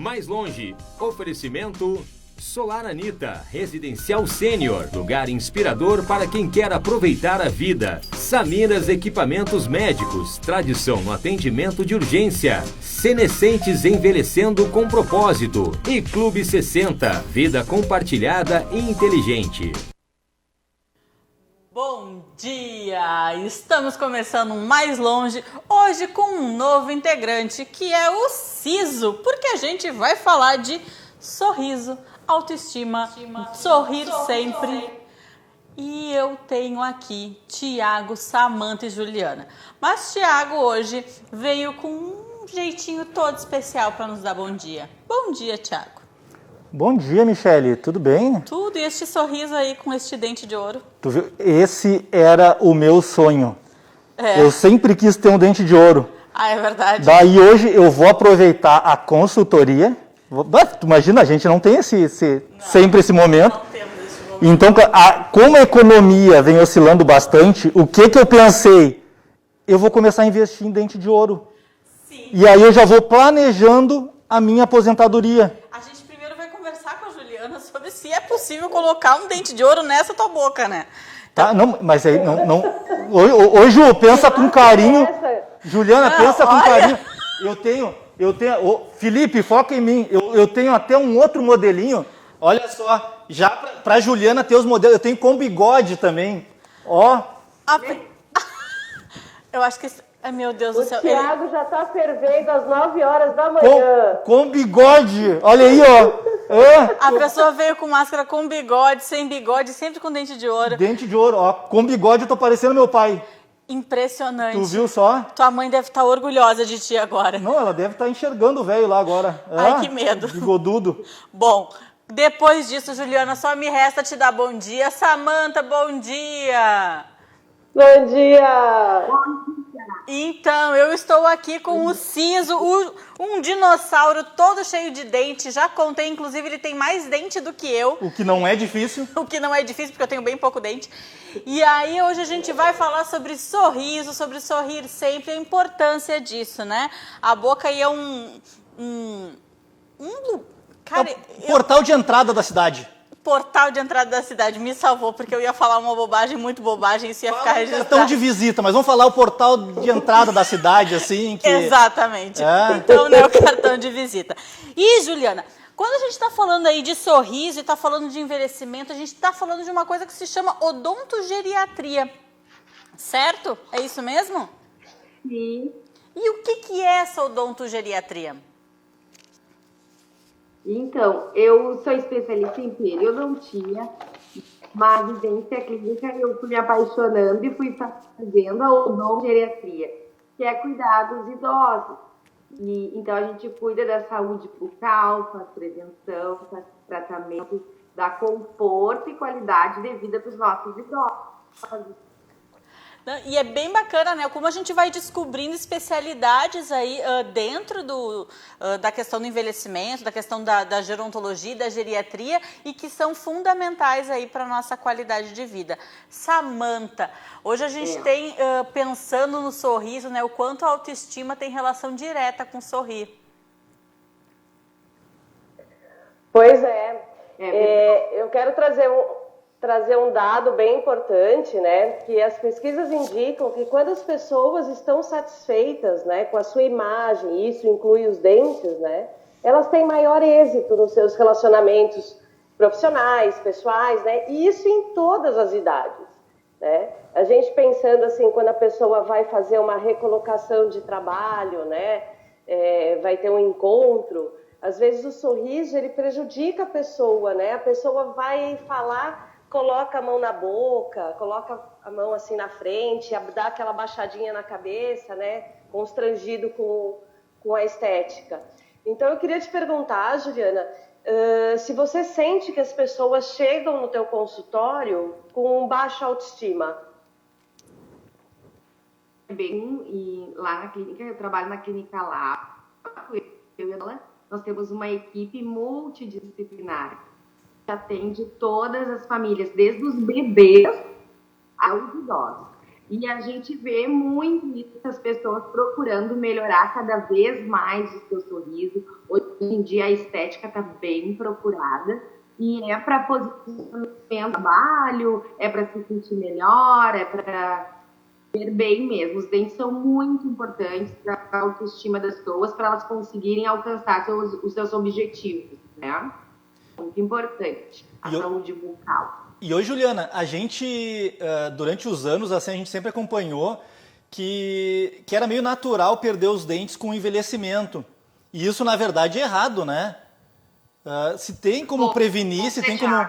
Mais longe, oferecimento Solar Anita, residencial sênior, lugar inspirador para quem quer aproveitar a vida. Samiras Equipamentos Médicos, tradição no atendimento de urgência. Senescentes envelhecendo com propósito. E Clube 60, vida compartilhada e inteligente. Bom dia! Estamos começando um Mais Longe, hoje com um novo integrante, que é o Siso, porque a gente vai falar de sorriso, autoestima, sorrir sempre. E eu tenho aqui Tiago, Samanta e Juliana. Mas Tiago hoje veio com um jeitinho todo especial para nos dar bom dia. Bom dia, Tiago. Bom dia, Michele. Tudo bem? Tudo, e este sorriso aí com este dente de ouro? Tu viu? Esse era o meu sonho. É. Eu sempre quis ter um dente de ouro. Ah, é verdade. Daí hoje eu vou aproveitar a consultoria. Tu imagina, a gente não tem sempre esse momento. Não temos esse momento. Então, como a economia vem oscilando bastante, o que eu pensei? Eu vou começar a investir em dente de ouro. Sim. E aí eu já vou planejando a minha aposentadoria. A gente primeiro vai conversar com a Juliana sobre se é possível colocar um dente de ouro nessa tua boca, né? Tá, não, mas aí não. Ô, Ju, pensa com carinho. Juliana, pensa com carinho. Eu tenho. Felipe, foca em mim. Eu tenho até um outro modelinho. Olha só, já pra Juliana ter os modelos. Eu tenho com bigode também. Ó. Eu acho que... Ai, meu Deus do céu. O Thiago já tá fervendo às 9 horas da manhã. Com bigode. Olha aí, ó. A pessoa veio com máscara com bigode, sem bigode, sempre com dente de ouro. Dente de ouro, ó. Com bigode eu tô parecendo meu pai. Impressionante. Tu viu só? Tua mãe deve estar orgulhosa de ti agora. Não, ela deve estar enxergando o velho lá agora. Ai, que medo. Bigodudo. Bom, depois disso, Juliana, só me resta te dar bom dia. Samanta, bom dia. Bom dia. Então, eu estou aqui com o Siso, um dinossauro todo cheio de dente. Já contei, inclusive, ele tem mais dente do que eu. O que não é difícil. O que não é difícil, porque eu tenho bem pouco dente. E aí, hoje a gente vai falar sobre sorriso, sobre sorrir sempre, a importância disso, né? A boca aí é cara, portal de entrada da cidade. Portal de entrada da cidade, me salvou, porque eu ia falar uma bobagem, muito bobagem, isso ia ficar registrado. Cartão de visita, mas vamos falar o portal de entrada da cidade, assim, que... Exatamente. É. Então, né, o cartão de visita. E, Juliana, quando a gente está falando aí de sorriso e está falando de envelhecimento, a gente está falando de uma coisa que se chama odontogeriatria. Certo? É isso mesmo? Sim. E o que é essa odontogeriatria? Então, eu sou especialista em periodontia, uma vivência clínica, eu fui me apaixonando e fui fazendo a odontogeriatria, que é cuidar dos idosos. E, então, a gente cuida da saúde bucal, faz prevenção, faz tratamento, dá conforto e qualidade de vida para os nossos idosos. E é bem bacana, né? Como a gente vai descobrindo especialidades aí dentro da questão do envelhecimento, da questão da gerontologia, da geriatria, e que são fundamentais aí para a nossa qualidade de vida. Samanta, hoje a gente tem, pensando no sorriso, né? O quanto a autoestima tem relação direta com sorrir. Pois eu quero trazer um dado bem importante, né, que as pesquisas indicam que quando as pessoas estão satisfeitas, né, com a sua imagem, isso inclui os dentes, né, elas têm maior êxito nos seus relacionamentos profissionais, pessoais, né, e isso em todas as idades, né. A gente pensando assim, quando a pessoa vai fazer uma recolocação de trabalho, né, vai ter um encontro, às vezes o sorriso, ele prejudica a pessoa, né, a pessoa vai falar, coloca a mão na boca, coloca a mão assim na frente, dá aquela baixadinha na cabeça, né? Constrangido com a estética. Então, eu queria te perguntar, Juliana, se você sente que as pessoas chegam no teu consultório com baixa autoestima. Bem, e lá na clínica, eu trabalho na clínica lá, eu e ela, nós temos uma equipe multidisciplinar atende todas as famílias, desde os bebês aos idosos. E a gente vê muito isso, as pessoas procurando melhorar cada vez mais o seu sorriso. Hoje em dia a estética está bem procurada e é para posicionamento no trabalho, é para se sentir melhor, é para ver bem mesmo. Os dentes são muito importantes para a autoestima das pessoas, para elas conseguirem alcançar os seus objetivos, né? Muito importante, a saúde bucal. E hoje, Juliana, a gente, durante os anos, assim, a gente sempre acompanhou que era meio natural perder os dentes com o envelhecimento. E isso, na verdade, é errado, né? Se tem como prevenir, se tem como...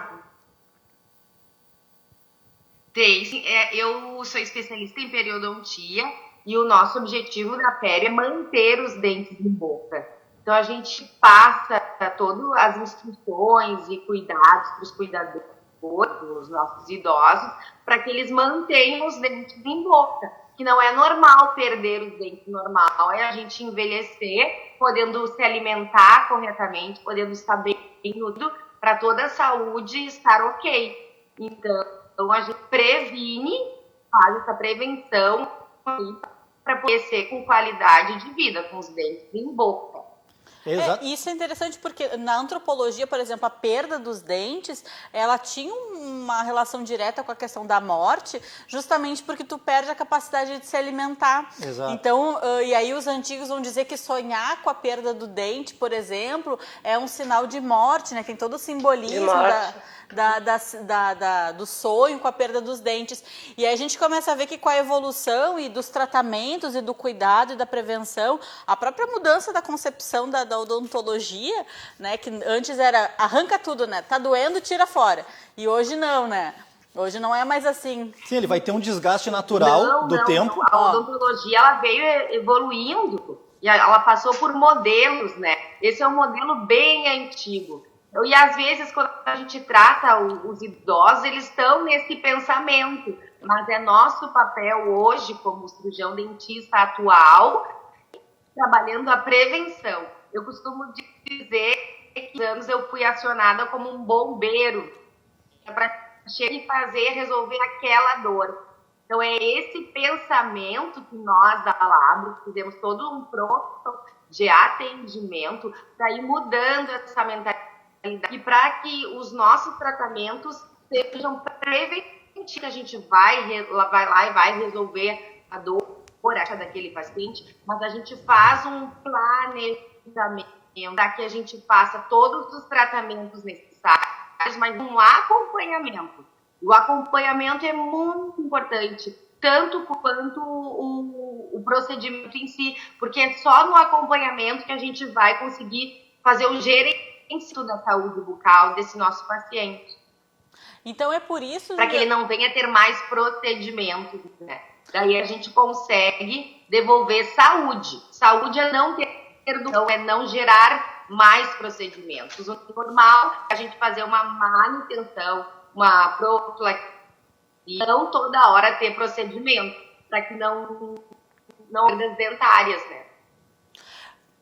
Tem, sim. Eu sou especialista em periodontia e o nosso objetivo da Pério é manter os dentes em boca. Então, a gente passa todas as instruções e cuidados para os cuidadores, os nossos idosos, para que eles mantenham os dentes em boca. Que não é normal perder os dentes, normal é a gente envelhecer, podendo se alimentar corretamente, podendo estar bem nutrido, para toda a saúde estar ok. Então, a gente previne, faz essa prevenção para poder ser com qualidade de vida, com os dentes em boca. Isso é interessante porque na antropologia, por exemplo, a perda dos dentes, ela tinha uma relação direta com a questão da morte, justamente porque tu perde a capacidade de se alimentar. Exato. Então, e aí os antigos vão dizer que sonhar com a perda do dente, por exemplo, é um sinal de morte, né? Tem todo o simbolismo do sonho com a perda dos dentes. E aí a gente começa a ver que com a evolução e dos tratamentos e do cuidado e da prevenção, a própria mudança da concepção da odontologia, né, que antes era arranca tudo, né, tá doendo, tira fora. E hoje não, né? Hoje não é mais assim. Sim, ele vai ter um desgaste natural do tempo. Não. A odontologia, ela veio evoluindo e ela passou por modelos, né? Esse é um modelo bem antigo. E às vezes, quando a gente trata os idosos, eles estão nesse pensamento. Mas é nosso papel hoje, como cirurgião dentista atual, trabalhando a prevenção. Eu costumo dizer que há anos eu fui acionada como um bombeiro para chegar e resolver aquela dor. Então, é esse pensamento que nós, da Labro, fizemos todo um protocolo de atendimento para ir mudando essa mentalidade e para que os nossos tratamentos sejam preventivos, que a gente vai lá e vai resolver a dor daquele paciente, mas a gente faz um planejamento para que a gente faça todos os tratamentos necessários, mas um acompanhamento. O acompanhamento é muito importante, tanto quanto o procedimento em si, porque é só no acompanhamento que a gente vai conseguir fazer o gerenciamento da saúde bucal desse nosso paciente. Então é por isso... Para que ele não venha ter mais procedimentos, né? Daí a gente consegue devolver saúde. Saúde é não ter é não gerar mais procedimentos. O normal é a gente fazer uma manutenção, uma profilaxia, não toda hora ter procedimento, para que não perdas dentárias, né?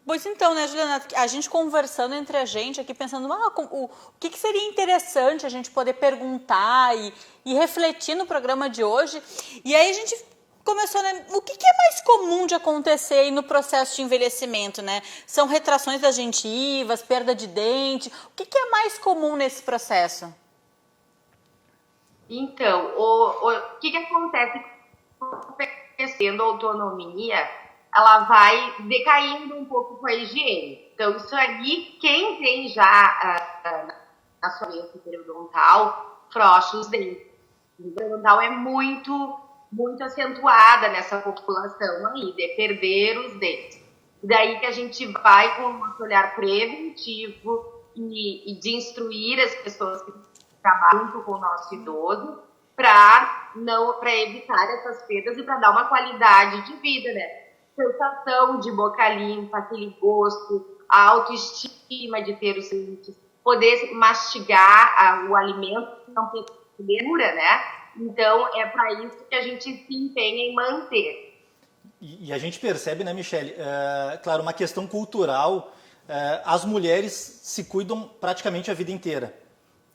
Pois então, né, Juliana, a gente conversando entre a gente aqui, pensando o que seria interessante a gente poder perguntar e refletir no programa de hoje. E aí a gente começou, né, o que é mais comum de acontecer aí no processo de envelhecimento, né? São retrações das gengivas, perda de dente, o que é mais comum nesse processo? Então, o que acontece com a autonomia, ela vai decaindo um pouco com a higiene. Então, isso aí, quem tem já na sua doença periodontal, frouxa os dentes. O periodontal é muito acentuada nessa população aí, de perder os dentes. Daí que a gente vai com um olhar preventivo e de instruir as pessoas que trabalham junto com o nosso idoso para evitar essas perdas e para dar uma qualidade de vida, né? Sensação de boca limpa, aquele gosto, a autoestima de ter os dentes, poder mastigar o alimento, não ter gordura, né? Então, é para isso que a gente se empenha em manter. E a gente percebe, né, Michele, claro, uma questão cultural, as mulheres se cuidam praticamente a vida inteira,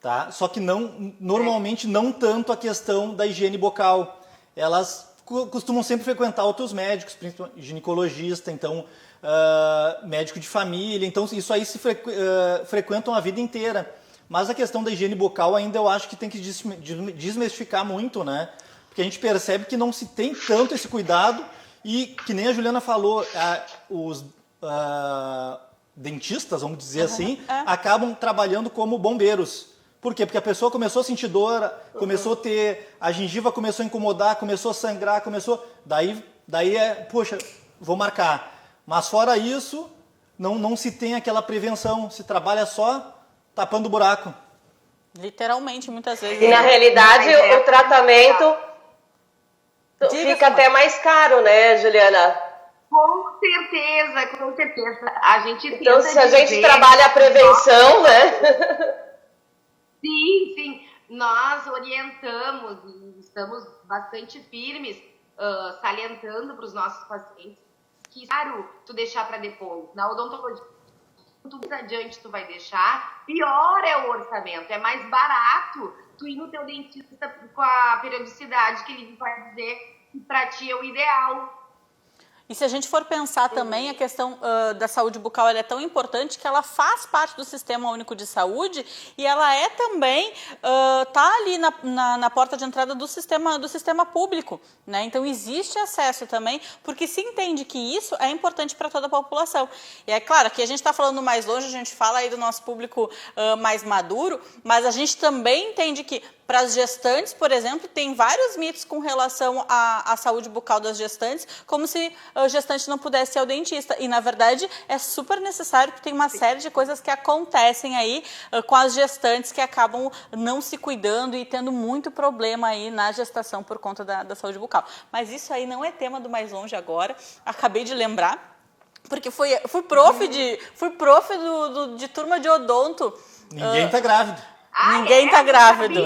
tá? Só que normalmente não tanto a questão da higiene bucal. Elas costumam sempre frequentar outros médicos, principalmente ginecologista, então médico de família, então isso aí se frequentam a vida inteira. Mas a questão da higiene bucal ainda eu acho que tem que desmistificar muito, né? Porque a gente percebe que não se tem tanto esse cuidado e, que nem a Juliana falou, os dentistas, vamos dizer assim, acabam trabalhando como bombeiros. Por quê? Porque a pessoa começou a sentir dor, começou a ter... A gengiva começou a incomodar, começou a sangrar, Daí poxa, vou marcar. Mas fora isso, não se tem aquela prevenção, se trabalha só tapando o buraco. Literalmente, muitas vezes. E na realidade, o tratamento fica até mais caro, né, Juliana? Com certeza, com certeza. A gente então, se a gente trabalha a prevenção, né? Sim. Nós orientamos e estamos bastante firmes, salientando para os nossos pacientes que, claro, tu deixar para depois. Na odontologia, quanto mais adiante tu vai deixar, pior é o orçamento. É mais barato tu ir no teu dentista com a periodicidade que ele vai dizer que para ti é o ideal. E se a gente for pensar também, a questão da saúde bucal ela é tão importante que ela faz parte do Sistema Único de Saúde e ela é também, tá ali na porta de entrada do sistema público, né? Então existe acesso também, porque se entende que isso é importante para toda a população. E é claro que a gente está falando mais longe, a gente fala aí do nosso público mais maduro, mas a gente também entende que para as gestantes, por exemplo, tem vários mitos com relação à saúde bucal das gestantes, como se a gestante não pudesse ir ao dentista. E, na verdade, é super necessário, porque tem uma série de coisas que acontecem aí com as gestantes que acabam não se cuidando e tendo muito problema aí na gestação por conta da saúde bucal. Mas isso aí não é tema do Mais Longe agora, acabei de lembrar, porque fui prof de turma de odonto. Ninguém tá grávido. Ninguém tá grávido.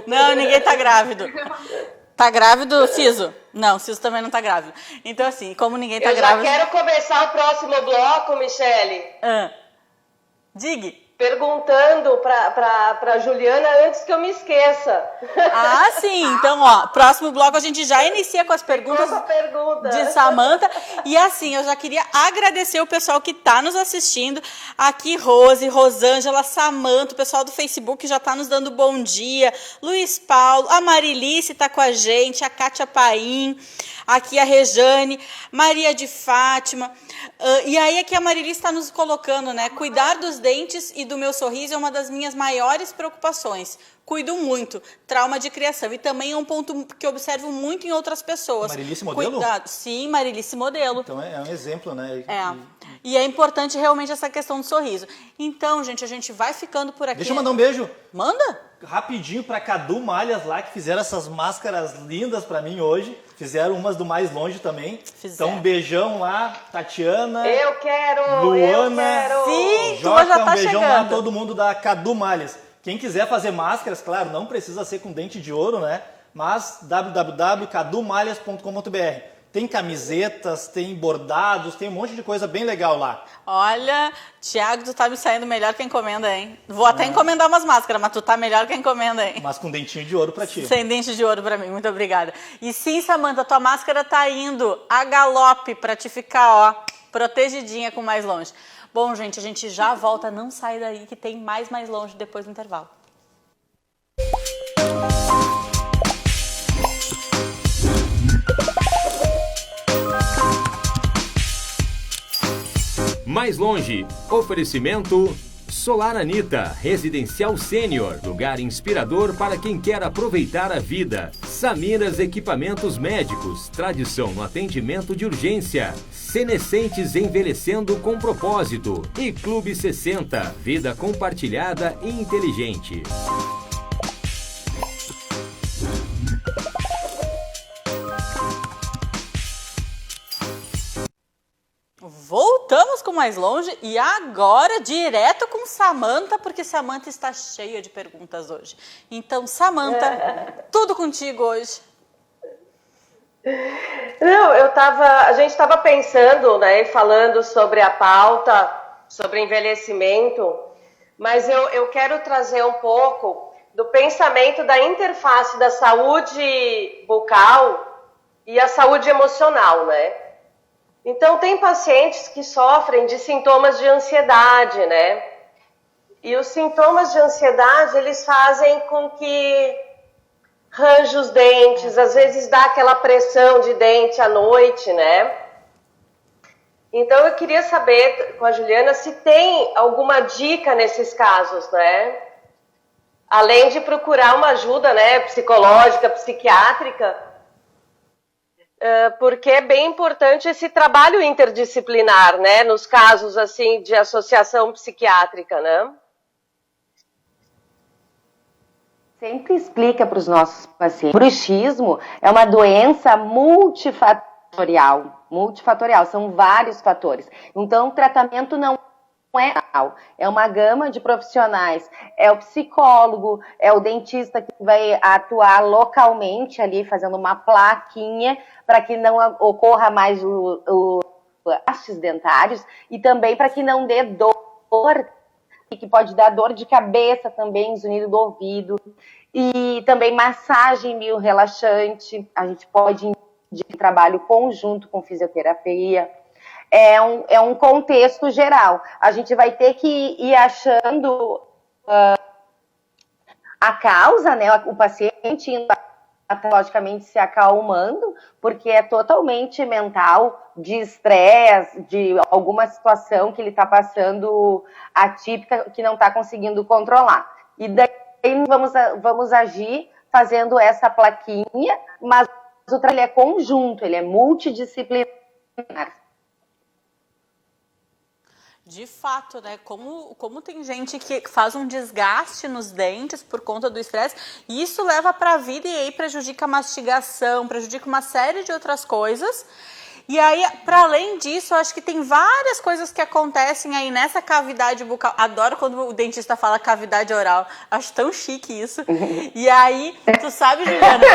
Não, ninguém tá grávido. Tá grávido, Ciso? Não, Ciso também não tá grávido. Então, assim, como ninguém tá grávido... Eu já quero começar o próximo bloco, Michele. Diga. Perguntando pra Juliana antes que eu me esqueça. Ah, sim. Então, próximo bloco a gente já inicia com as perguntas de Samantha. E assim, eu já queria agradecer o pessoal que tá nos assistindo. Aqui, Rose, Rosângela, Samantha, o pessoal do Facebook já tá nos dando bom dia. Luiz Paulo, a Marilice tá com a gente, a Kátia Paim, aqui a Rejane, Maria de Fátima. E aí aqui a Marilice está nos colocando, né? Cuidar dos dentes e do meu sorriso é uma das minhas maiores preocupações. Cuido muito. Trauma de criação. E também é um ponto que eu observo muito em outras pessoas. Marilice Modelo? Cuidado. Sim, Marilice Modelo. Então é um exemplo, né? E é importante realmente essa questão do sorriso. Então, gente, a gente vai ficando por aqui. Deixa eu mandar um beijo. Manda. Rapidinho pra Cadu Malhas lá, que fizeram essas máscaras lindas pra mim hoje. Fizeram umas do Mais Longe também. Então um beijão lá, Tatiana. Eu quero, Luana. Sim, Joca, já tá um beijão chegando. lá, todo mundo da Cadu Malhas. Quem quiser fazer máscaras, claro, não precisa ser com dente de ouro, né? Mas www.cadumalhas.com.br. Tem camisetas, tem bordados, tem um monte de coisa bem legal lá. Olha, Thiago, tu tá me saindo melhor que a encomenda, hein? Vou até encomendar umas máscaras, mas tu tá melhor que a encomenda, hein? Mas com dentinho de ouro pra ti. Sem dente de ouro pra mim, muito obrigada. E sim, Samantha, tua máscara tá indo a galope pra te ficar, protegidinha com Mais Longe. Bom, gente, a gente já volta, não sai daí que tem Mais Longe depois do intervalo. Mais Longe, oferecimento Solar Anita, Residencial Sênior, lugar inspirador para quem quer aproveitar a vida. Samiras Equipamentos Médicos, tradição no atendimento de urgência. Senescentes envelhecendo com propósito. E Clube 60, vida compartilhada e inteligente. Voltamos com Mais Longe e agora direto com Samantha, porque Samantha está cheia de perguntas hoje. Então, Samantha, tudo contigo hoje. Não, a gente estava pensando, né, falando sobre a pauta, sobre envelhecimento, mas eu quero trazer um pouco do pensamento da interface da saúde bucal e a saúde emocional, né? Então, tem pacientes que sofrem de sintomas de ansiedade, né? E os sintomas de ansiedade, eles fazem com que range os dentes, às vezes dá aquela pressão de dente à noite, né? Então, eu queria saber com a Juliana se tem alguma dica nesses casos, né? Além de procurar uma ajuda, né, psicológica, psiquiátrica, porque é bem importante esse trabalho interdisciplinar, né, nos casos, assim, de associação psiquiátrica, né? Sempre explica para os nossos pacientes. O bruxismo é uma doença multifatorial, são vários fatores. Então, o tratamento não é uma gama de profissionais, é o psicólogo, é o dentista que vai atuar localmente ali, fazendo uma plaquinha para que não ocorra mais os hastes dentários e também para que não dê dor, que pode dar dor de cabeça também, zunido do ouvido, e também massagem meio relaxante, a gente pode indicar trabalho conjunto com fisioterapia. É um contexto geral. A gente vai ter que ir achando a causa, né? O paciente indo patologicamente se acalmando, porque é totalmente mental, de estresse, de alguma situação que ele está passando atípica, que não está conseguindo controlar. E daí vamos agir fazendo essa plaquinha, mas o trabalho é conjunto, ele é multidisciplinar. De fato, né? Como tem gente que faz um desgaste nos dentes por conta do estresse, e isso leva para a vida e aí prejudica a mastigação, prejudica uma série de outras coisas. E aí, para além disso, eu acho que tem várias coisas que acontecem aí nessa cavidade bucal. Adoro quando o dentista fala cavidade oral. Acho tão chique isso. E aí, tu sabe, Juliana?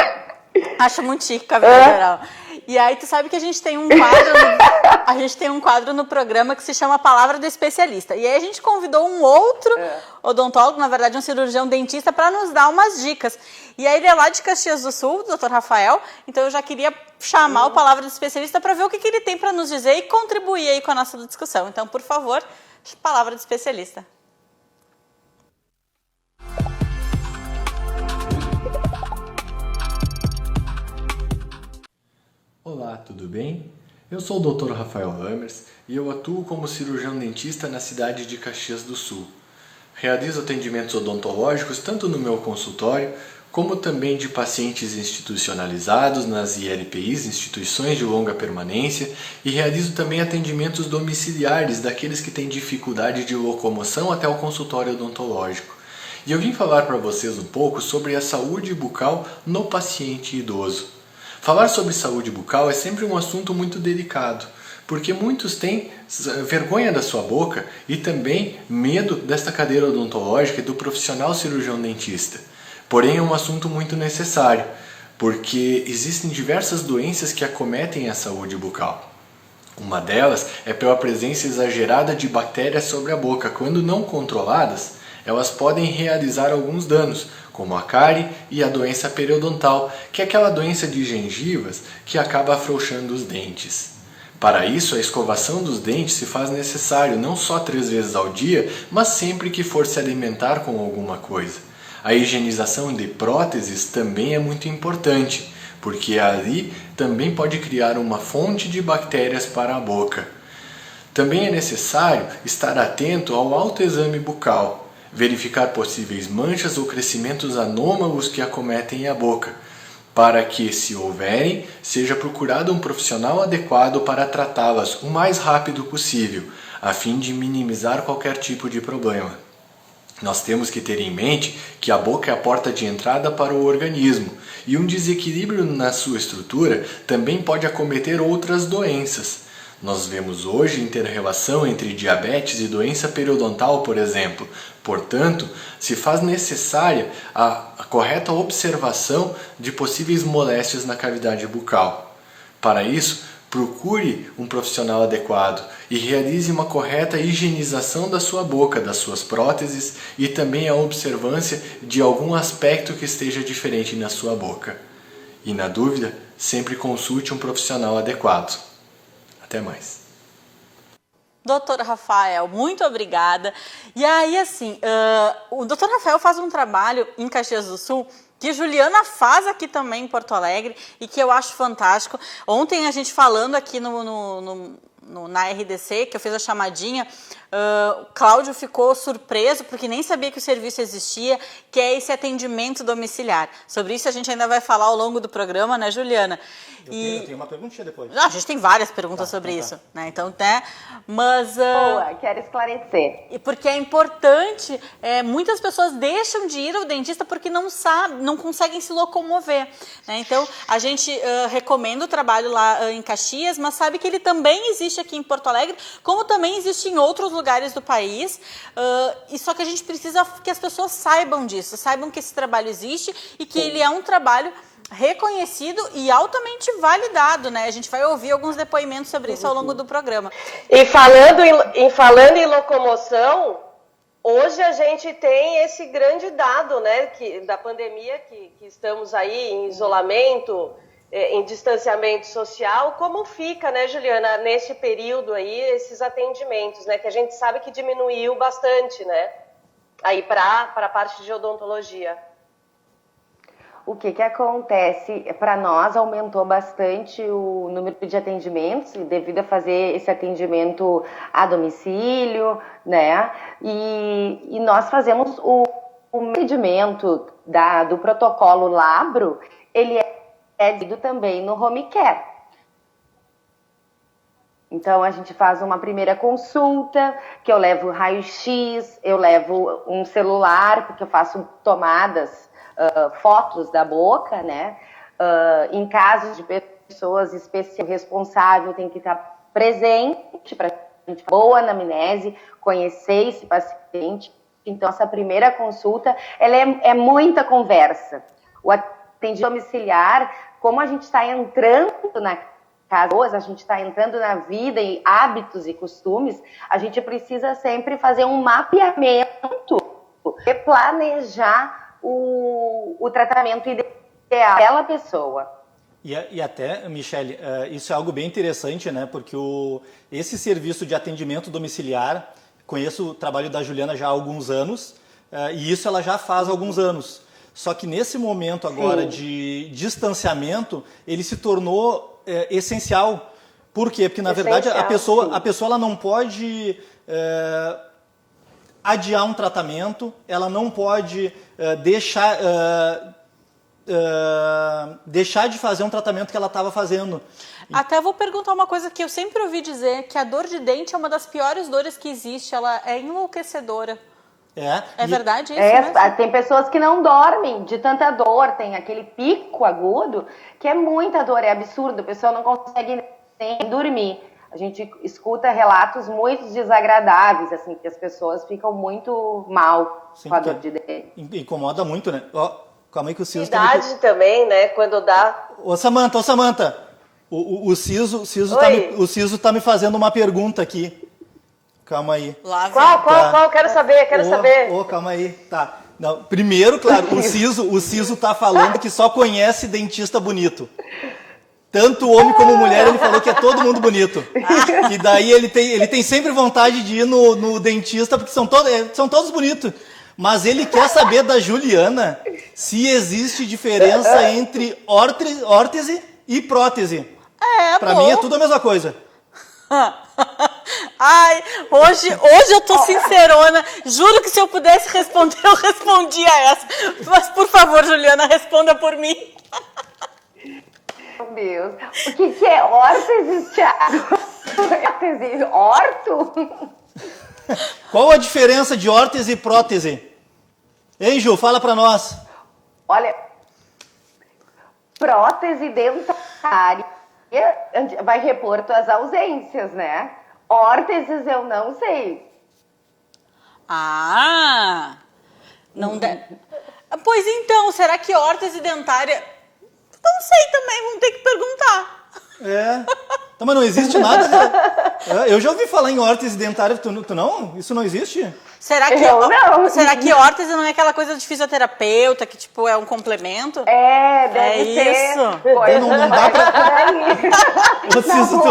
Acho muito chique cavidade oral. E aí, tu sabe que a gente tem um quadro no programa que se chama Palavra do Especialista. E aí a gente convidou um outro odontólogo, na verdade um cirurgião dentista, para nos dar umas dicas. E aí ele é lá de Caxias do Sul, o Dr. Rafael. Então eu já queria chamar o Palavra do Especialista para ver o que ele tem para nos dizer e contribuir aí com a nossa discussão. Então, por favor, Palavra do Especialista. Olá, tudo bem? Eu sou o Dr. Rafael Lammers e eu atuo como cirurgião dentista na cidade de Caxias do Sul. Realizo atendimentos odontológicos tanto no meu consultório, como também de pacientes institucionalizados nas ILPIs, instituições de longa permanência, e realizo também atendimentos domiciliares daqueles que têm dificuldade de locomoção até o consultório odontológico. E eu vim falar para vocês um pouco sobre a saúde bucal no paciente idoso. Falar sobre saúde bucal é sempre um assunto muito delicado, porque muitos têm vergonha da sua boca e também medo desta cadeira odontológica e do profissional cirurgião dentista. Porém, é um assunto muito necessário, porque existem diversas doenças que acometem a saúde bucal. Uma delas é pela presença exagerada de bactérias sobre a boca. Quando não controladas, elas podem realizar alguns danos, como a cárie e a doença periodontal, que é aquela doença de gengivas que acaba afrouxando os dentes. Para isso, a escovação dos dentes se faz necessário não só 3 vezes ao dia, mas sempre que for se alimentar com alguma coisa. A higienização de próteses também é muito importante, porque ali também pode criar uma fonte de bactérias para a boca. Também é necessário estar atento ao autoexame bucal, verificar possíveis manchas ou crescimentos anômalos que acometem a boca, para que, se houverem, seja procurado um profissional adequado para tratá-las o mais rápido possível, a fim de minimizar qualquer tipo de problema. Nós temos que ter em mente que a boca é a porta de entrada para o organismo, e um desequilíbrio na sua estrutura também pode acometer outras doenças. Nós vemos hoje inter-relação entre diabetes e doença periodontal, por exemplo. Portanto, se faz necessária a correta observação de possíveis moléstias na cavidade bucal. Para isso, procure um profissional adequado e realize uma correta higienização da sua boca, das suas próteses e também a observância de algum aspecto que esteja diferente na sua boca. E na dúvida, sempre consulte um profissional adequado. Até mais. Doutor Rafael, muito obrigada. E aí, assim, o doutor Rafael faz um trabalho em Caxias do Sul que Juliana faz aqui também em Porto Alegre e que eu acho fantástico. Ontem a gente falando aqui na RDC, que eu fiz a chamadinha, o Cláudio ficou surpreso porque nem sabia que o serviço existia, que é esse atendimento domiciliar. Sobre isso a gente ainda vai falar ao longo do programa, né, Juliana? Eu tenho uma perguntinha depois. A gente tem várias perguntas sobre isso, né? Então, né? Mas Boa, quero esclarecer. e porque é importante, muitas pessoas deixam de ir ao dentista porque não conseguem se locomover, né? Então, a gente recomenda o trabalho lá em Caxias, mas sabe que ele também existe aqui em Porto Alegre, como também existe em outros lugares do país, e só que a gente precisa que as pessoas saibam disso, saibam que esse trabalho existe e que ele é um trabalho reconhecido e altamente validado, né? A gente vai ouvir alguns depoimentos sobre isso ao longo do programa. E falando em locomoção, hoje a gente tem esse grande dado, né, da pandemia, que estamos aí em isolamento, em distanciamento social. Como fica, né, Juliana, nesse período aí, esses atendimentos, né, que a gente sabe que diminuiu bastante, né, aí para a parte de odontologia. O que acontece? Para nós aumentou bastante o número de atendimentos devido a fazer esse atendimento a domicílio, né? E nós fazemos o atendimento do protocolo Labro, ele é devido também no home care. Então, a gente faz uma primeira consulta, que eu levo raio-x, eu levo um celular, porque eu faço tomadas, fotos da boca, né? Em casos de pessoas especiais, o responsável tem que estar presente para a gente boa anamnese, conhecer esse paciente. Então, essa primeira consulta, ela é muita conversa. O atendimento domiciliar, como a gente está entrando na casa, a gente está entrando na vida e hábitos e costumes, a gente precisa sempre fazer um mapeamento e planejar o tratamento ideal daquela pessoa. E até, Michele, isso é algo bem interessante, né? Porque esse serviço de atendimento domiciliar, conheço o trabalho da Juliana já há alguns anos, e isso ela já faz há alguns anos. Só que nesse momento agora de distanciamento, ele se tornou essencial. Por quê? Porque, na verdade, a pessoa ela não pode adiar um tratamento, ela não pode deixar de fazer um tratamento que ela estava fazendo. Até vou perguntar uma coisa que eu sempre ouvi dizer, que a dor de dente é uma das piores dores que existe, ela é enlouquecedora. É verdade isso mesmo? Tem pessoas que não dormem de tanta dor, tem aquele pico agudo, que é muita dor, é absurdo, a pessoa não consegue nem dormir. A gente escuta relatos muito desagradáveis, assim, que as pessoas ficam muito mal com a dor de dente. Incomoda muito, né? Calma aí que o Ciso idade também, né? Quando dá... Ô, Samanta, o Ciso tá me fazendo uma pergunta aqui. Calma aí. Qual? Quero saber. Calma aí. Tá. Não, primeiro, claro, o Ciso tá falando que só conhece dentista bonito. Tanto homem como mulher, ele falou que é todo mundo bonito. E daí ele tem sempre vontade de ir no dentista, porque são todos bonitos. Mas ele quer saber da Juliana se existe diferença entre órtese e prótese. Pra mim é tudo a mesma coisa. Ai, hoje eu tô sincerona. Juro que se eu pudesse responder, eu respondia essa. Mas, por favor, Juliana, responda por mim. Meu Deus. O que é órtese, Thiago? Órtese? Orto? Qual a diferença de órtese e prótese? Hein, Ju? Fala pra nós. Olha, prótese dentária vai repor tuas ausências, né? Órteses eu não sei. Não deve. Pois então, será que órtese dentária... Não sei também, vamos ter que perguntar. Mas não existe nada. Eu já ouvi falar em órtese dentária, tu não? Isso não existe? Será que órtese não é aquela coisa de fisioterapeuta, que tipo é um complemento? Deve ser. Isso. Não dá pra... Ô, Ciso,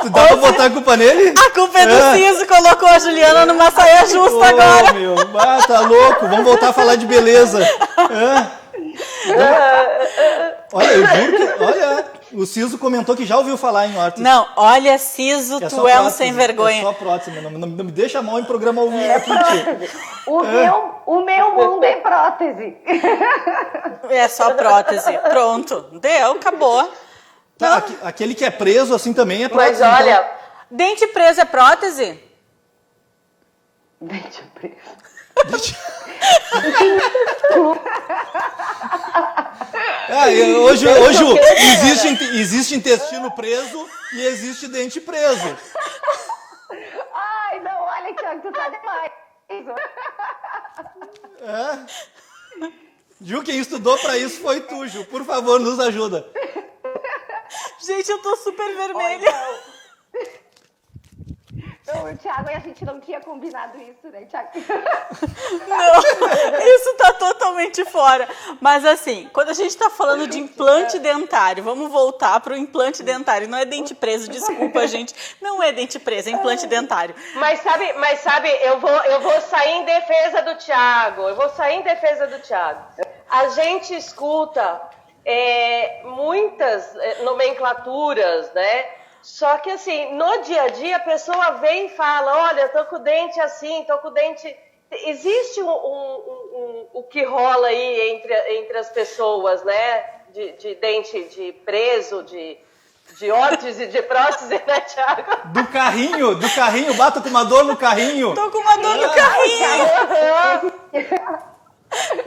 tu dá pra botar a culpa nele? A culpa é do Ciso, colocou a Juliana numa saia justa agora. Meu, tá louco, vamos voltar a falar de beleza. Olha, eu juro que... Olha, o Ciso comentou que já ouviu falar em órtese. Não, olha, Ciso, tu só é um prótese, sem vergonha. É só prótese, não me deixa mal em programa ao vivo aqui, tio. O meu mundo é prótese. É só prótese. Pronto. Deu, acabou. Tá, aquele que é preso assim também é prótese. Mas olha, então... Dente preso é prótese? Dente preso. Hoje existe intestino preso e existe dente preso. Ai, não, olha, Thiago, tu tá demais. Ju, quem estudou pra isso foi tu, Ju. Por favor, nos ajuda. Gente, eu tô super vermelha. Não, Thiago, a gente não tinha combinado isso, né, Thiago? Não, isso tá totalmente fora. Mas assim, quando a gente tá falando de implante dentário, vamos voltar pro implante dentário. Não é dente preso, desculpa, gente. Não é dente preso, é implante dentário. mas sabe, eu vou sair em defesa do Thiago. A gente escuta muitas nomenclaturas, né? Só que assim, no dia a dia a pessoa vem e fala, olha, tô com o dente assim, tô com o dente... Existe o que rola aí entre as pessoas, né? De dente de preso, de órtese, de prótese, né, Thiago? Do carrinho, bato com uma dor no carrinho. Tô com uma dor no carrinho.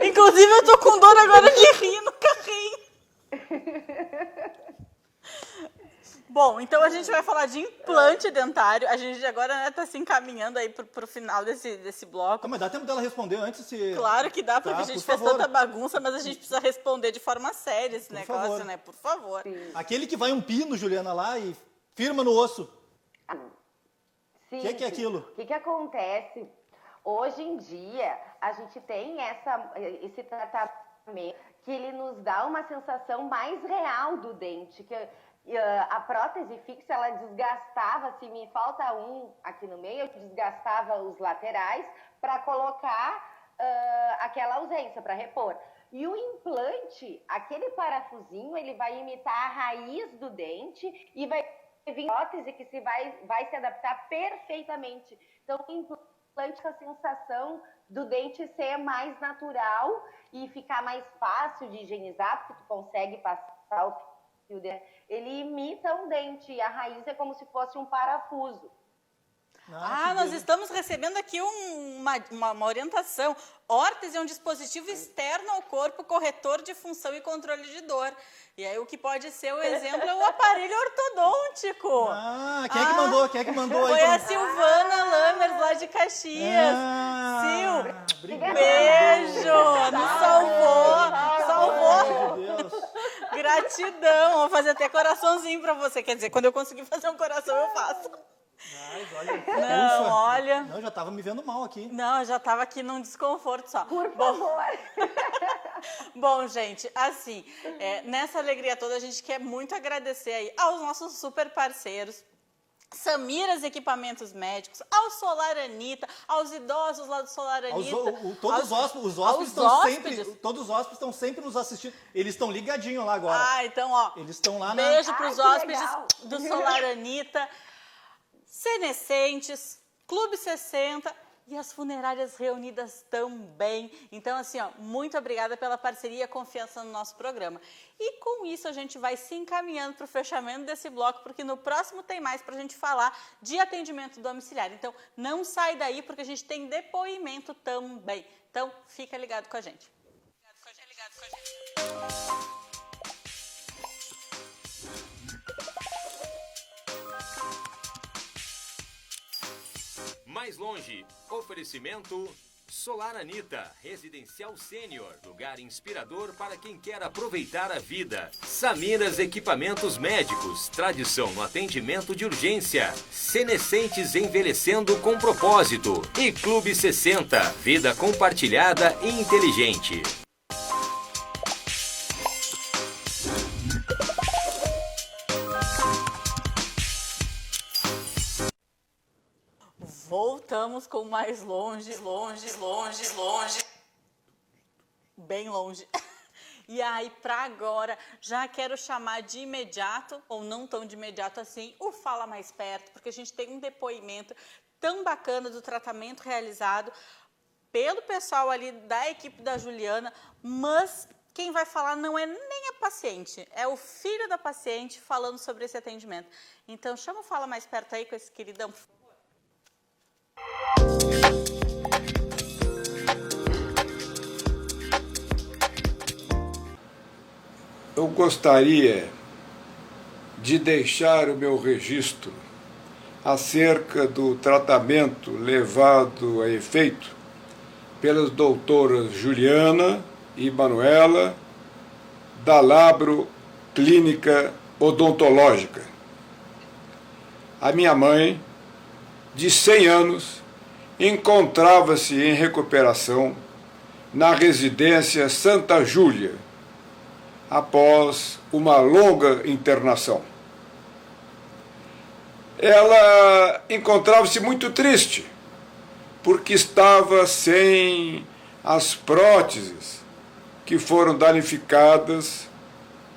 Inclusive eu tô com dor agora de rir no carrinho. Bom, então a gente vai falar de implante dentário. A gente agora tá se encaminhando aí pro final desse bloco. Mas dá tempo dela responder antes se... Claro que dá, porque a gente fez tanta bagunça, mas a gente precisa responder de forma séria esse negócio, né? Por favor. Sim. Aquele que vai um pino, Juliana, lá e firma no osso. Sim. O que é aquilo? O que acontece? Hoje em dia, a gente tem esse tratamento que ele nos dá uma sensação mais real do dente, que a prótese fixa, ela desgastava, se me falta um aqui no meio, eu desgastava os laterais para colocar aquela ausência, para repor. E o implante, aquele parafusinho, ele vai imitar a raiz do dente e vai vir prótese que vai se adaptar perfeitamente. Então, o implante com a sensação do dente ser mais natural e ficar mais fácil de higienizar, porque tu consegue passar o fio dele. Ele imita um dente e a raiz é como se fosse um parafuso. Nós estamos recebendo aqui uma orientação. Órtese é um dispositivo externo ao corpo, corretor de função e controle de dor. E aí o que pode ser o exemplo é o aparelho ortodôntico. Quem é que mandou aí? Foi a Silvana Lammers, lá de Caxias. Sil, obrigado. beijo, nos salvou. Meu Deus. Gratidão, vou fazer até coraçãozinho pra você. Quer dizer, quando eu conseguir fazer um coração, eu faço. Olha. Não, já tava me vendo mal aqui. Não, eu já tava aqui num desconforto só. Por favor. Bom, gente, assim, nessa alegria toda, a gente quer muito agradecer aí aos nossos super parceiros, Samiras Equipamentos Médicos, ao Solar Anitta, aos idosos lá do Solar Anitta. Todos os hóspedes estão sempre nos assistindo. Eles estão ligadinhos lá agora. Então, ó. Eles estão lá beijo pros hóspedes legal. do Solar Anitta, Senescentes, Clube 60 e as funerárias reunidas também. Então, assim, ó, muito obrigada pela parceria e a confiança no nosso programa. E com isso a gente vai se encaminhando para o fechamento desse bloco, porque no próximo tem mais para a gente falar de atendimento domiciliar. Então, não sai daí, porque a gente tem depoimento também. Então, fica ligado com a gente. Mais longe, oferecimento Solar Anita, Residencial Sênior, lugar inspirador para quem quer aproveitar a vida. Samiras Equipamentos Médicos, tradição no atendimento de urgência. Senescentes envelhecendo com propósito. E Clube 60, vida compartilhada e inteligente. Voltamos com mais longe, bem longe. E aí, para agora, já quero chamar de imediato, ou não tão de imediato assim, o Fala Mais Perto, porque a gente tem um depoimento tão bacana do tratamento realizado pelo pessoal ali da equipe da Juliana, mas quem vai falar não é nem a paciente, é o filho da paciente falando sobre esse atendimento. Então, chama o Fala Mais Perto aí com esse queridão. Eu gostaria de deixar o meu registro acerca do tratamento levado a efeito pelas doutoras Juliana e Manuela, da Labro Clínica Odontológica. A minha mãe, de 100 anos, encontrava-se em recuperação na residência Santa Júlia, após uma longa internação. Ela encontrava-se muito triste, porque estava sem as próteses que foram danificadas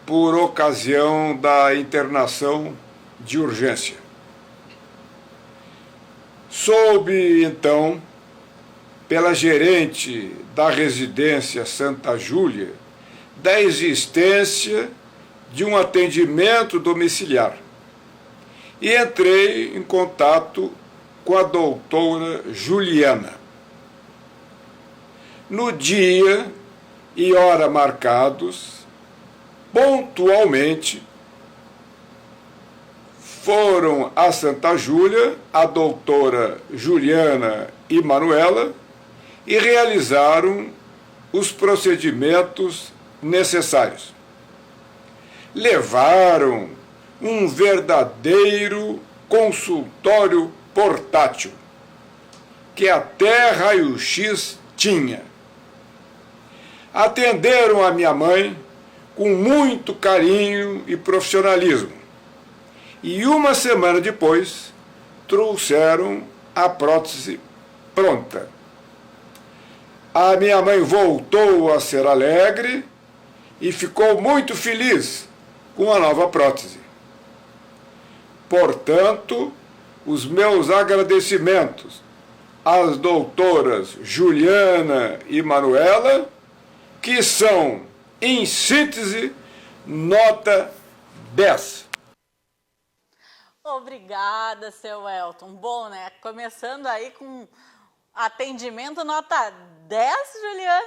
por ocasião da internação de urgência. Soube, então, pela gerente da residência Santa Júlia, da existência de um atendimento domiciliar. E entrei em contato com a doutora Juliana. No dia e hora marcados, pontualmente, foram a Santa Júlia, a doutora Juliana e Manuela, e realizaram os procedimentos necessários. Levaram um verdadeiro consultório portátil, que até raio-x tinha. Atenderam a minha mãe com muito carinho e profissionalismo. E uma semana depois, trouxeram a prótese pronta. A minha mãe voltou a ser alegre e ficou muito feliz com a nova prótese. Portanto, os meus agradecimentos às doutoras Juliana e Manuela, que são, em síntese, nota 10. Obrigada, seu Elton. Bom, né? Começando aí com atendimento nota 10, Juliana.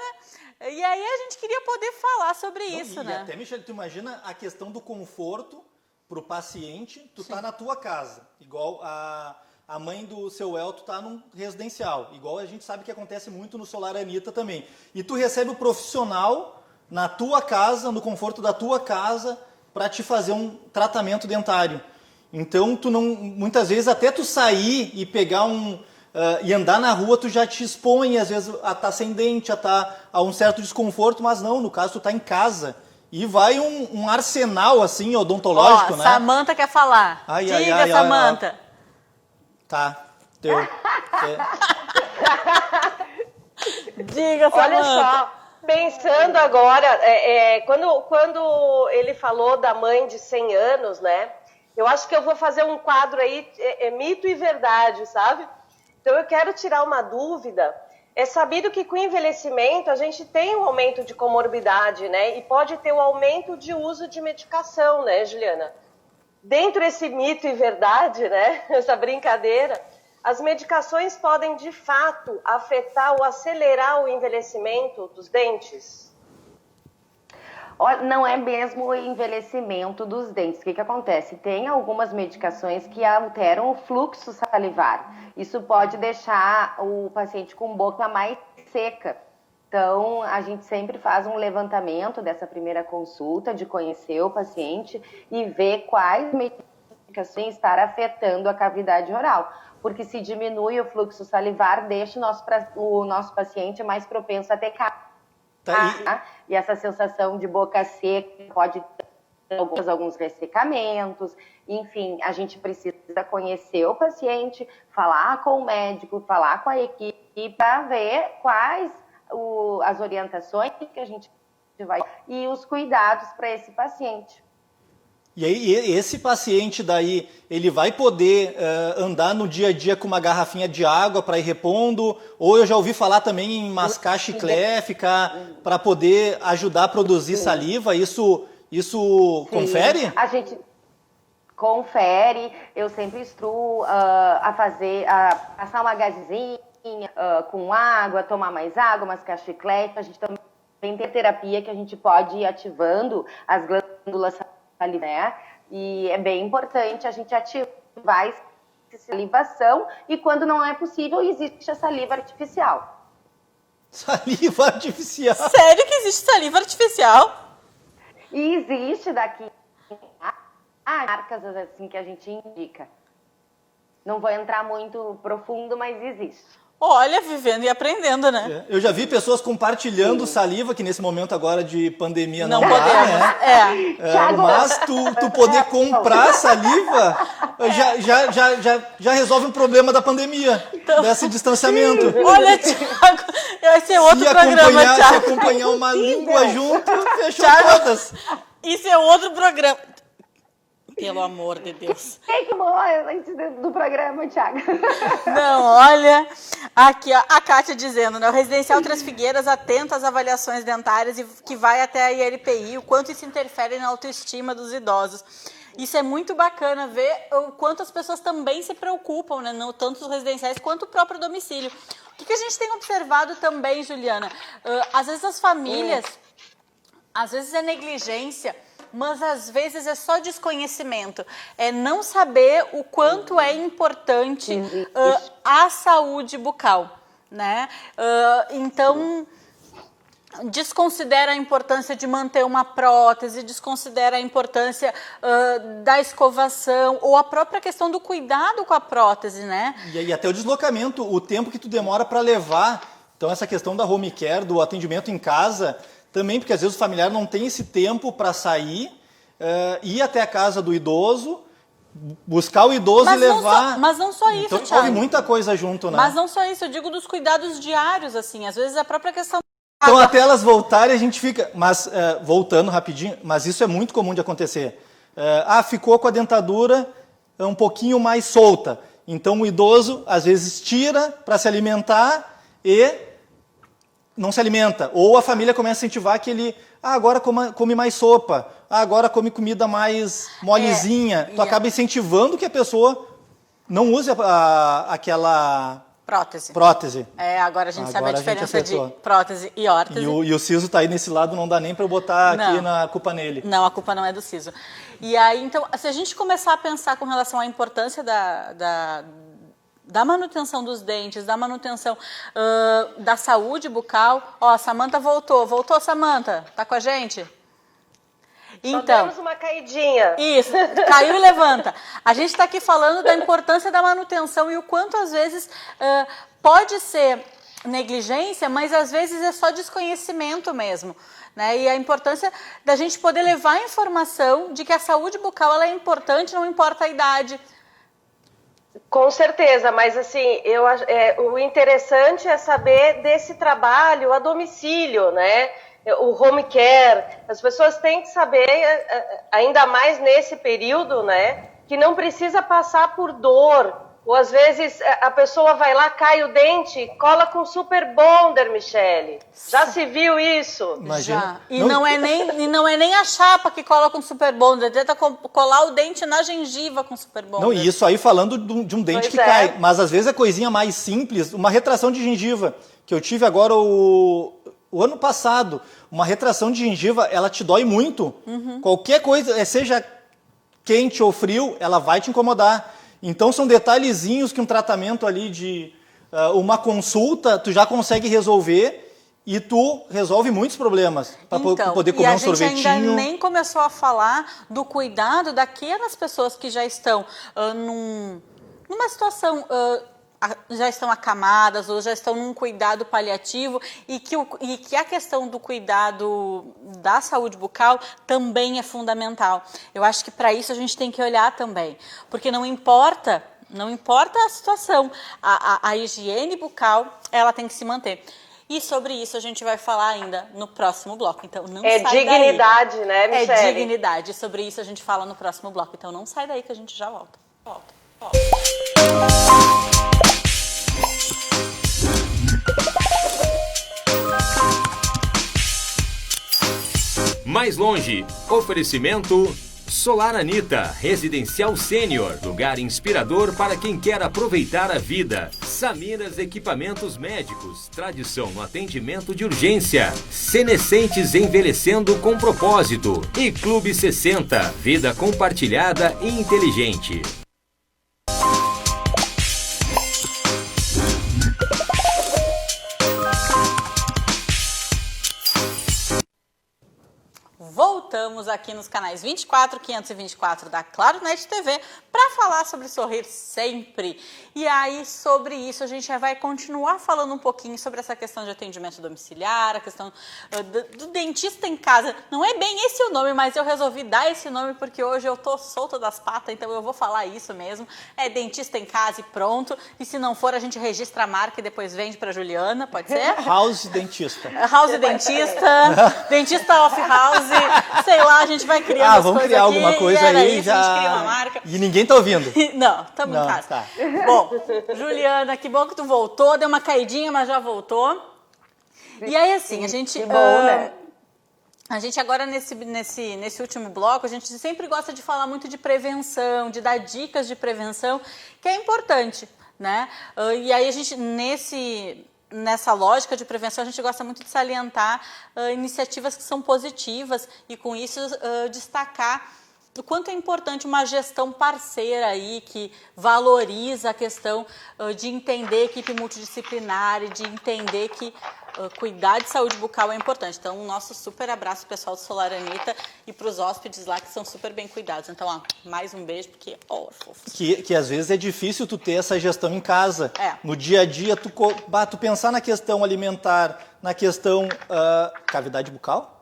E aí a gente queria poder falar sobre isso, né? Até, Michele, tu imagina a questão do conforto para o paciente, tu tá na tua casa, igual a mãe do seu Elton tá num residencial, igual a gente sabe que acontece muito no Solar Anita também. E tu recebe o profissional na tua casa, no conforto da tua casa, para te fazer um tratamento dentário. Então, tu não, muitas vezes, até tu sair e pegar e andar na rua, tu já te expõe, às vezes, a estar sem dente, a um certo desconforto, mas não, no caso, tu tá em casa. E vai um arsenal, assim, odontológico, né? Samanta quer falar. Diga, Samanta. Tá. Diga, Samanta. Olha só, pensando agora, quando ele falou da mãe de 100 anos, né? Eu acho que eu vou fazer um quadro aí, mito e verdade, sabe? Então eu quero tirar uma dúvida. É sabido que com o envelhecimento a gente tem um aumento de comorbidade, né? E pode ter um aumento de uso de medicação, né, Juliana? Dentro desse mito e verdade, né? Essa brincadeira, as medicações podem de fato afetar ou acelerar o envelhecimento dos dentes? Não é mesmo o envelhecimento dos dentes. O que acontece? Tem algumas medicações que alteram o fluxo salivar. Isso pode deixar o paciente com boca mais seca. Então, a gente sempre faz um levantamento dessa primeira consulta, de conhecer o paciente e ver quais medicações estão afetando a cavidade oral. Porque se diminui o fluxo salivar, deixa o nosso paciente mais propenso a ter cárie. E essa sensação de boca seca pode ter alguns ressecamentos. Enfim, a gente precisa conhecer o paciente, falar com o médico, falar com a equipe para ver quais as orientações que a gente vai e os cuidados para esse paciente. E aí, esse paciente daí, ele vai poder andar no dia a dia com uma garrafinha de água para ir repondo? Ou eu já ouvi falar também em mascar chiclete, ficar para poder ajudar a produzir saliva. Isso confere? A gente confere. Eu sempre instruo a passar uma gazezinha com água, tomar mais água, mascar chiclete. A gente também tem terapia que a gente pode ir ativando as glândulas salivares, e é bem importante a gente ativar a salivação, e quando não é possível, existe a saliva artificial. Saliva artificial? Sério que existe saliva artificial? E existe daqui marcas assim que a gente indica. Não vou entrar muito profundo, mas existe. Olha, vivendo e aprendendo, né? Eu já vi pessoas compartilhando saliva, que nesse momento agora de pandemia não podemos, né? Mas tu poder comprar saliva já resolve um problema da pandemia, desse distanciamento. Olha, Thiago, vai ser outro programa, Thiago. Se acompanhar uma língua junto, fechou Thiago, todas. Isso é outro programa. Pelo amor de Deus. Quem que morreu antes do programa, Thiago? Não, olha, aqui ó, a Kátia dizendo, né? O Residencial Três Figueiras atenta às avaliações dentárias e que vai até a ILPI, o quanto isso interfere na autoestima dos idosos. Isso é muito bacana ver o quanto as pessoas também se preocupam, né? Não, tanto os residenciais quanto o próprio domicílio. O que a gente tem observado também, Juliana? Às vezes as famílias, às vezes é negligência, mas às vezes é só desconhecimento, é não saber o quanto é importante a saúde bucal, né? Então, desconsidera a importância de manter uma prótese, desconsidera a importância da escovação, ou a própria questão do cuidado com a prótese, né? E até o deslocamento, o tempo que tu demora para levar. Então, essa questão da home care, do atendimento em casa, também, porque às vezes o familiar não tem esse tempo para sair, ir até a casa do idoso, buscar o idoso e levar... Mas não só isso, então, Thiago. envolve muita coisa junto, né? Mas não só isso, eu digo dos cuidados diários, assim, às vezes a própria questão... Então, até elas voltarem, a gente fica... Mas, voltando rapidinho, mas isso é muito comum de acontecer. Ficou com a dentadura um pouquinho mais solta. Então, o idoso, às vezes, tira para se alimentar e não se alimenta. Ou a família começa a incentivar que ele... agora come mais sopa. Agora come comida mais molezinha. Tu acaba incentivando que a pessoa não use aquela... Prótese. Agora a gente sabe a diferença de prótese e órtese. E o siso tá aí nesse lado, não dá nem para eu botar aqui a culpa nele. Não, a culpa não é do siso. E aí, então, se a gente começar a pensar com relação à importância da manutenção dos dentes, da manutenção da saúde bucal... Ó, a Samanta voltou. Voltou, Samanta? Tá com a gente? Então, só temos uma caidinha. Isso, caiu e levanta. A gente está aqui falando da importância da manutenção e o quanto às vezes pode ser negligência, mas às vezes é só desconhecimento mesmo, né? E a importância da gente poder levar a informação de que a saúde bucal ela é importante, não importa a idade. Com certeza, mas assim, o interessante é saber desse trabalho a domicílio, né? O home care, as pessoas têm que saber, ainda mais nesse período, né, que não precisa passar por dor, ou às vezes a pessoa vai lá, cai o dente, cola com super bonder, Michele. Já se viu isso? Imagina. Já. E não é nem a chapa que cola com super bonder, tenta colar o dente na gengiva com super bonder. Não, e isso aí falando de um dente que cai, mas às vezes é coisinha mais simples, uma retração de gengiva, que eu tive agora o ano passado, uma retração de gengiva, ela te dói muito. Qualquer coisa, seja quente ou frio, ela vai te incomodar. Então, são detalhezinhos que um tratamento ali de uma consulta, tu já consegue resolver e tu resolve muitos problemas. Para poder comer um sorvetinho. E a gente ainda nem começou a falar do cuidado daquelas pessoas que já estão numa situação... já estão acamadas ou já estão num cuidado paliativo e que a questão do cuidado da saúde bucal também é fundamental. Eu acho que para isso a gente tem que olhar também, porque não importa a situação, a higiene bucal, ela tem que se manter. E sobre isso a gente vai falar ainda no próximo bloco, então não sai daí. É dignidade, né, Michele? É dignidade, sobre isso a gente fala no próximo bloco, então não sai daí que a gente já volta. Mais longe, oferecimento Solar Anita, residencial sênior, lugar inspirador para quem quer aproveitar a vida. Samiras Equipamentos Médicos, tradição no atendimento de urgência. Senescentes envelhecendo com propósito. E Clube 60, vida compartilhada e inteligente. Voltamos aqui nos canais 24, 524 da Claro Net TV para falar sobre sorrir sempre. E aí, sobre isso, a gente já vai continuar falando um pouquinho sobre essa questão de atendimento domiciliar, a questão do dentista em casa. Não é bem esse o nome, mas eu resolvi dar esse nome porque hoje eu tô solta das patas, então eu vou falar isso mesmo. É dentista em casa e pronto. E se não for, a gente registra a marca e depois vende para Juliana, pode ser? House Dentista. House Dentista, Dentista Off House. Sei lá, a gente vai criando as vamos coisas criar aqui, alguma coisa aí isso, já. A gente cria uma marca. E ninguém tá ouvindo. Não, estamos em casa. Tá. Bom, Juliana, que bom que tu voltou, deu uma caidinha, mas já voltou. E aí, assim, a gente... Que bom, né? A gente agora, nesse último bloco, a gente sempre gosta de falar muito de prevenção, de dar dicas de prevenção, que é importante, né? E aí a gente, nessa lógica de prevenção, a gente gosta muito de salientar iniciativas que são positivas e, com isso, destacar o quanto é importante uma gestão parceira aí, que valoriza a questão de entender equipe multidisciplinar e de entender que cuidar de saúde bucal é importante. Então, um nosso super abraço pessoal do Solar Anita e para os hóspedes lá que são super bem cuidados. Então, ó, mais um beijo, porque, fofo. Que às vezes é difícil tu ter essa gestão em casa. É. No dia a dia, tu pensar na questão alimentar, na questão cavidade bucal?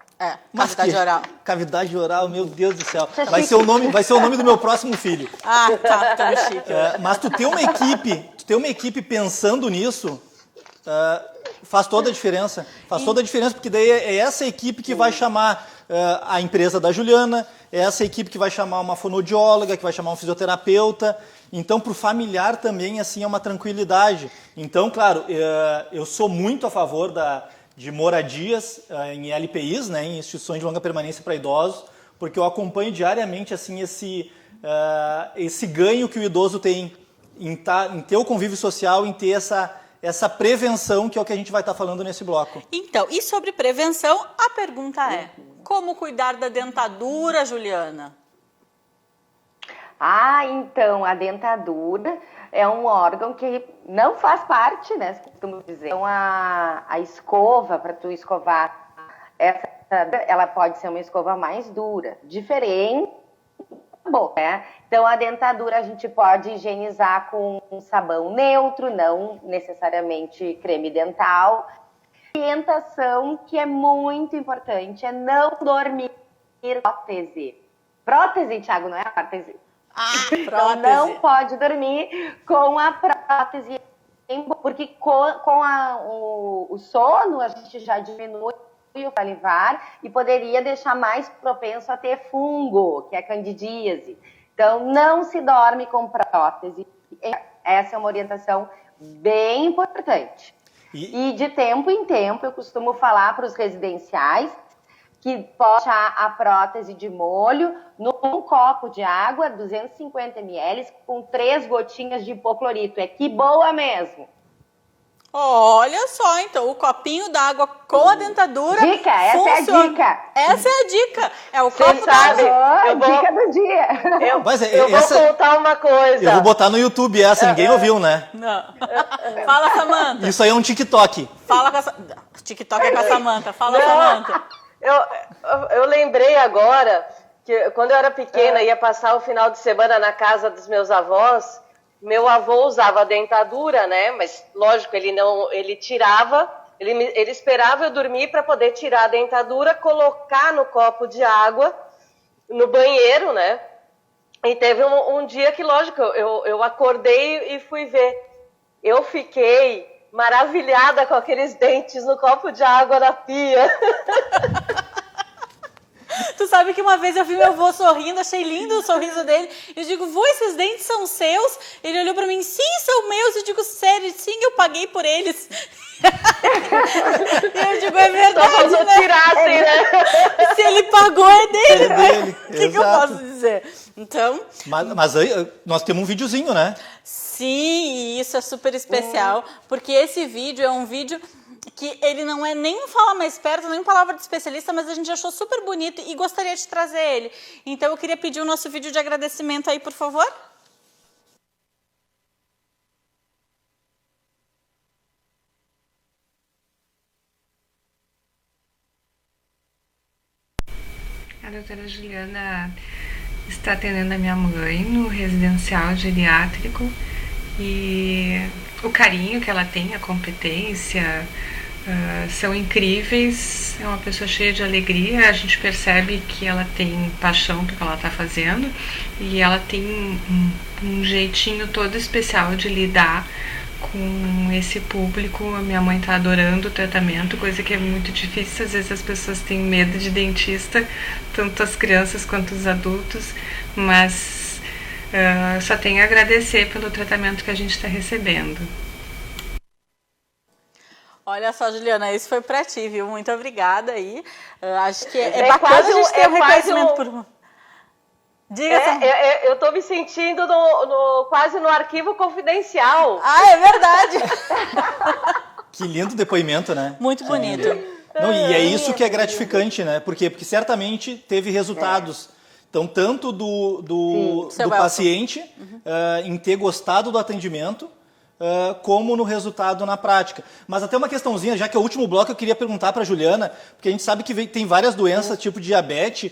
Cavidade oral. Cavidade oral, meu Deus do céu. Vai ser o nome do meu próximo filho. Ah, tá, tão chique. Mas tu ter uma equipe pensando nisso, faz toda a diferença. Faz toda a diferença, porque daí é essa equipe que vai chamar a empresa da Juliana, é essa equipe que vai chamar uma fonoaudióloga, que vai chamar um fisioterapeuta. Então, para o familiar também, assim, é uma tranquilidade. Então, claro, eu sou muito a favor de moradias em LPIs, né, em instituições de longa permanência para idosos, porque eu acompanho diariamente assim, esse ganho que o idoso tem em ter o convívio social, em ter essa prevenção, que é o que a gente vai estar falando nesse bloco. Então, e sobre prevenção, a pergunta é: como cuidar da dentadura, Juliana? Então, a dentadura é um órgão que não faz parte, né, costumo dizer. Então, a escova, para tu escovar, ela pode ser uma escova mais dura, diferente da boca, né? Então, a dentadura a gente pode higienizar com um sabão neutro, não necessariamente creme dental. Orientação que é muito importante é não dormir com prótese. Prótese, Thiago, não é a prótese? Então, não pode dormir com a prótese, porque com o sono a gente já diminui o salivar e poderia deixar mais propenso a ter fungo, que é a candidíase. Então, não se dorme com prótese. Essa é uma orientação bem importante. E de tempo em tempo, eu costumo falar para os residenciais que pode deixar a prótese de molho num copo de água, 250 ml, com 3 gotinhas de hipoclorito. É que boa mesmo. Olha só, então, o copinho d'água com a dentadura. Dica, essa é a dica. Essa é a dica. É o Você copo sabe, d'água. Dica do dia. Eu vou contar uma coisa. Eu vou botar no YouTube essa, ninguém ouviu, né? Não. Fala, Samanta. Isso aí é um TikTok. Fala com a TikTok é com a Samanta. Fala, Samanta. Eu lembrei agora que quando eu era pequena, ia passar o final de semana na casa dos meus avós. Meu avô usava dentadura, né? Mas, lógico, ele tirava, ele esperava eu dormir para poder tirar a dentadura, colocar no copo de água, no banheiro, né? E teve um dia que, lógico, eu acordei e fui ver. Eu fiquei maravilhada com aqueles dentes no copo de água na pia. Tu sabe que uma vez eu vi meu avô sorrindo, achei lindo o sorriso dele. Eu digo, vô, esses dentes são seus? Ele olhou pra mim, sim, são meus. Eu digo, sério, sim, eu paguei por eles. E eu digo, é verdade, Só né? tirassem, né? Se ele pagou, é dele, É né? dele, O que eu exato. posso dizer? Então... Mas aí nós temos um videozinho, né? Sim, e isso é super especial, porque esse vídeo é um vídeo que ele não é nem um Fala Mais Perto, nem palavra de especialista, mas a gente achou super bonito e gostaria de trazer ele. Então eu queria pedir o nosso vídeo de agradecimento aí, por favor. A doutora Juliana está atendendo a minha mãe no residencial geriátrico e o carinho que ela tem, a competência, são incríveis. É uma pessoa cheia de alegria, a gente percebe que ela tem paixão pelo que ela está fazendo e ela tem um jeitinho todo especial de lidar com esse público. A minha mãe está adorando o tratamento, coisa que é muito difícil. Às vezes as pessoas têm medo de dentista, tanto as crianças quanto os adultos, mas só tenho a agradecer pelo tratamento que a gente está recebendo. Olha só, Juliana, isso foi pra ti, viu? Muito obrigada aí. Acho que é bacana a gente ter um reconhecimento por... Diga, eu tô me sentindo quase no arquivo confidencial. Ah, é verdade. Que lindo depoimento, né? Muito bonito. Não, e é isso que é gratificante, né? Por quê? Porque certamente teve resultados. Então, tanto do paciente em ter gostado do atendimento, como no resultado na prática. Mas até uma questãozinha, já que é o último bloco, eu queria perguntar para a Juliana, porque a gente sabe que tem várias doenças, tipo diabetes,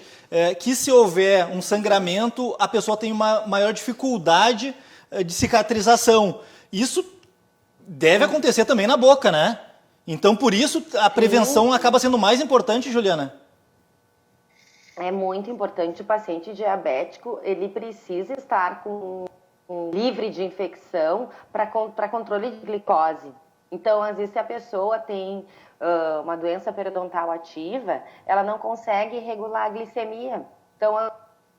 que se houver um sangramento, a pessoa tem uma maior dificuldade de cicatrização. Isso deve acontecer também na boca, né? Então, por isso, a prevenção acaba sendo mais importante, Juliana. É muito importante. O paciente diabético, ele precisa estar livre de infecção para controle de glicose. Então, às vezes, se a pessoa tem uma doença periodontal ativa, ela não consegue regular a glicemia. Então,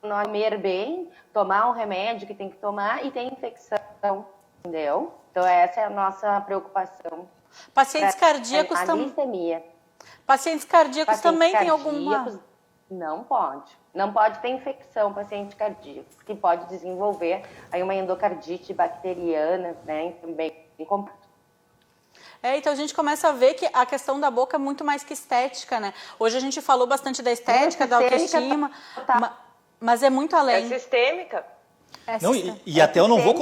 não comer bem, tomar um remédio que tem que tomar e tem infecção, entendeu? Então, essa é a nossa preocupação. Pacientes cardíacos também. Glicemia. Pacientes cardíacos também tem alguma... Não pode. Não pode ter infecção paciente cardíaco, porque pode desenvolver aí uma endocardite bacteriana, né? Também complicado. Então a gente começa a ver que a questão da boca é muito mais que estética, né? Hoje a gente falou bastante da estética, da autoestima, mas é muito além. É sistêmica. Não, e até eu não vou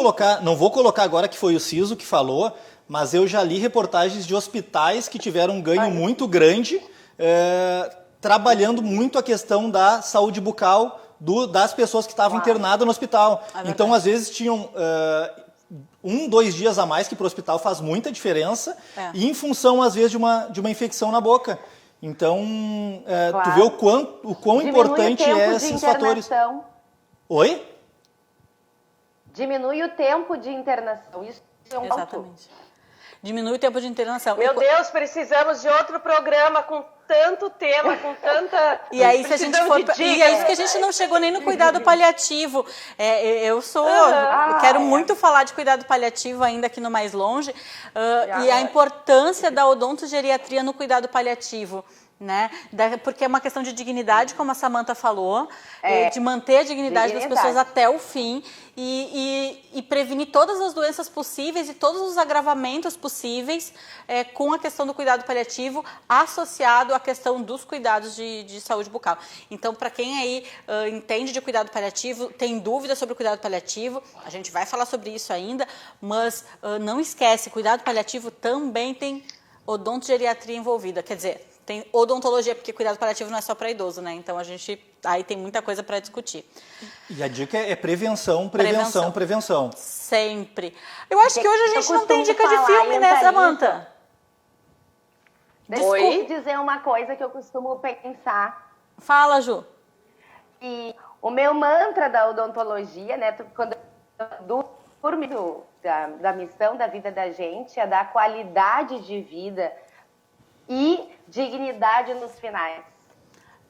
colocar agora que foi o Ciso que falou, mas eu já li reportagens de hospitais que tiveram um ganho muito grande, trabalhando muito a questão da saúde bucal das pessoas que estavam internadas no hospital. Então, às vezes, tinham 2 dias a mais, que para o hospital faz muita diferença, e em função, às vezes, de uma infecção na boca. Então, tu vê o quão importante esses fatores. Oi? Diminui o tempo de internação. Isso é um Exatamente. Diminui o tempo de internação. Meu Deus, precisamos de outro programa com tanto tema, com tanta... E aí, se a gente for... E é isso que a gente não chegou nem no cuidado paliativo. Eu quero muito falar de cuidado paliativo ainda aqui no Mais Longe. E a importância da odontogeriatria no cuidado paliativo. né? Porque é uma questão de dignidade, como a Samantha falou, de manter a dignidade das pessoas até o fim e prevenir todas as doenças possíveis e todos os agravamentos possíveis com a questão do cuidado paliativo associado à questão dos cuidados de saúde bucal. Então, para quem aí entende de cuidado paliativo, tem dúvida sobre o cuidado paliativo, a gente vai falar sobre isso ainda, mas não esquece, cuidado paliativo também tem odontogeriatria envolvida, quer dizer, tem odontologia, porque cuidado paliativo não é só para idoso, né? Então, a gente aí tem muita coisa para discutir. E a dica é prevenção, prevenção, prevenção. Sempre. Eu acho que hoje a gente não tem dica de filme, né, Samantha? Desculpe dizer uma coisa que eu costumo pensar. Fala, Ju. E o meu mantra da odontologia, né, quando eu durmo da missão da vida da gente, é dar qualidade de vida e dignidade nos finais.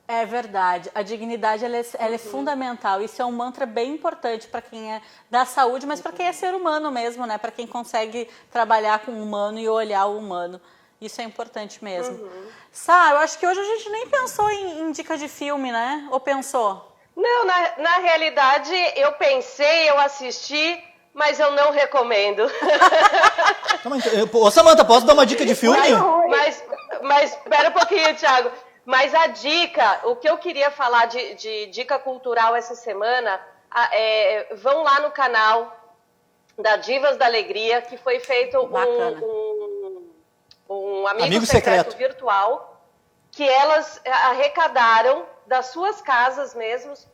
É verdade. A dignidade ela é fundamental. Isso é um mantra bem importante para quem é da saúde, mas para quem é ser humano mesmo, né? Para quem consegue trabalhar com o humano e olhar o humano. Isso é importante mesmo. Sá, eu acho que hoje a gente nem pensou em dica de filme, né? Ou pensou? Não, na realidade eu pensei, eu assisti, mas eu não recomendo. Ô, Samantha, posso dar uma dica de filme? Mas espera um pouquinho, Thiago. Mas a dica, o que eu queria falar de dica cultural essa semana, vão lá no canal da Divas da Alegria, que foi feito um amigo secreto virtual, que elas arrecadaram das suas casas mesmos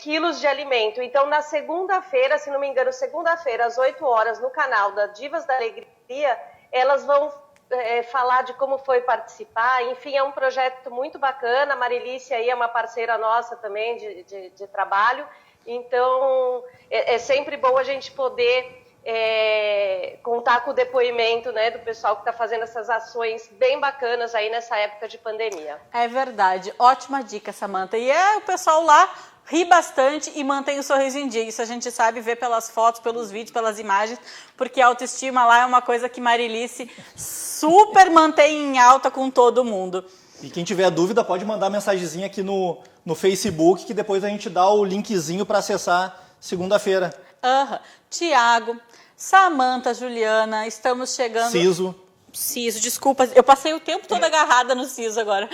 quilos de alimento. Então, na segunda-feira, se não me engano, segunda-feira, às 8 horas, no canal da Divas da Alegria, elas vão falar de como foi participar. Enfim, é um projeto muito bacana. A Marilice aí é uma parceira nossa também de trabalho. Então, é sempre bom a gente poder contar com o depoimento, né, do pessoal que está fazendo essas ações bem bacanas aí nessa época de pandemia. É verdade. Ótima dica, Samantha. E o pessoal lá ri bastante e mantém o sorriso em dia. Isso a gente sabe ver pelas fotos, pelos vídeos, pelas imagens, porque a autoestima lá é uma coisa que Marilice super mantém em alta com todo mundo. E quem tiver dúvida pode mandar mensagenzinha aqui no Facebook, que depois a gente dá o linkzinho para acessar segunda-feira. Tiago, Samantha, Juliana, estamos chegando... Ciso, desculpa, eu passei o tempo todo agarrada no Ciso agora.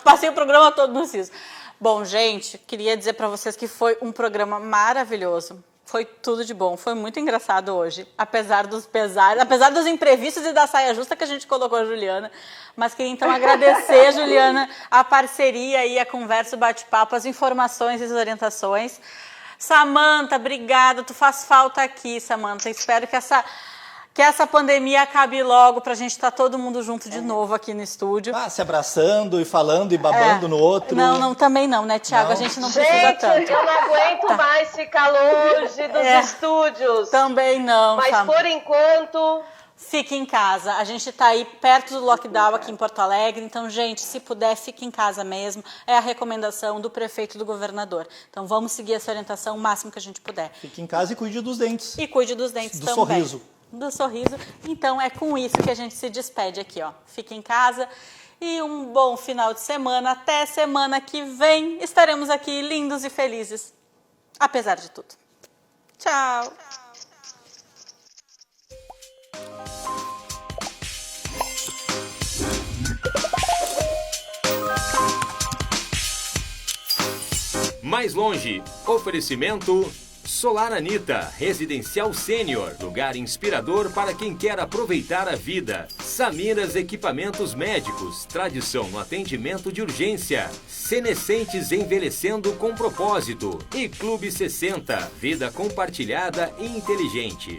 Passei o programa todo no Ciso. Bom, gente, queria dizer para vocês que foi um programa maravilhoso. Foi tudo de bom, foi muito engraçado hoje, apesar dos pesares, apesar dos imprevistos e da saia justa que a gente colocou a Juliana. Mas queria então agradecer, Juliana, a parceria e a conversa, o bate-papo, as informações e as orientações. Samantha, obrigada, tu faz falta aqui, Samantha. Espero que essa pandemia acabe logo pra gente estar todo mundo junto de novo aqui no estúdio. Se abraçando e falando e babando no outro. Não, também não, né, Thiago? Não. A gente não precisa tanto. Eu não aguento mais ficar longe dos estúdios. Também não, mas por enquanto... Fique em casa. A gente está aí perto do lockdown aqui em Porto Alegre. Então, gente, se puder, fique em casa mesmo. É a recomendação do prefeito e do governador. Então, vamos seguir essa orientação o máximo que a gente puder. Fique em casa e cuide dos dentes. E cuide dos dentes também. Do sorriso. Então, é com isso que a gente se despede aqui, ó. Fique em casa e um bom final de semana. Até semana que vem estaremos aqui lindos e felizes. Apesar de tudo. Tchau. Mais longe, oferecimento Solar Anita, Residencial Sênior, lugar inspirador para quem quer aproveitar a vida. Samiras Equipamentos Médicos, tradição no atendimento de urgência. Senescentes envelhecendo com propósito. E Clube 60, vida compartilhada e inteligente.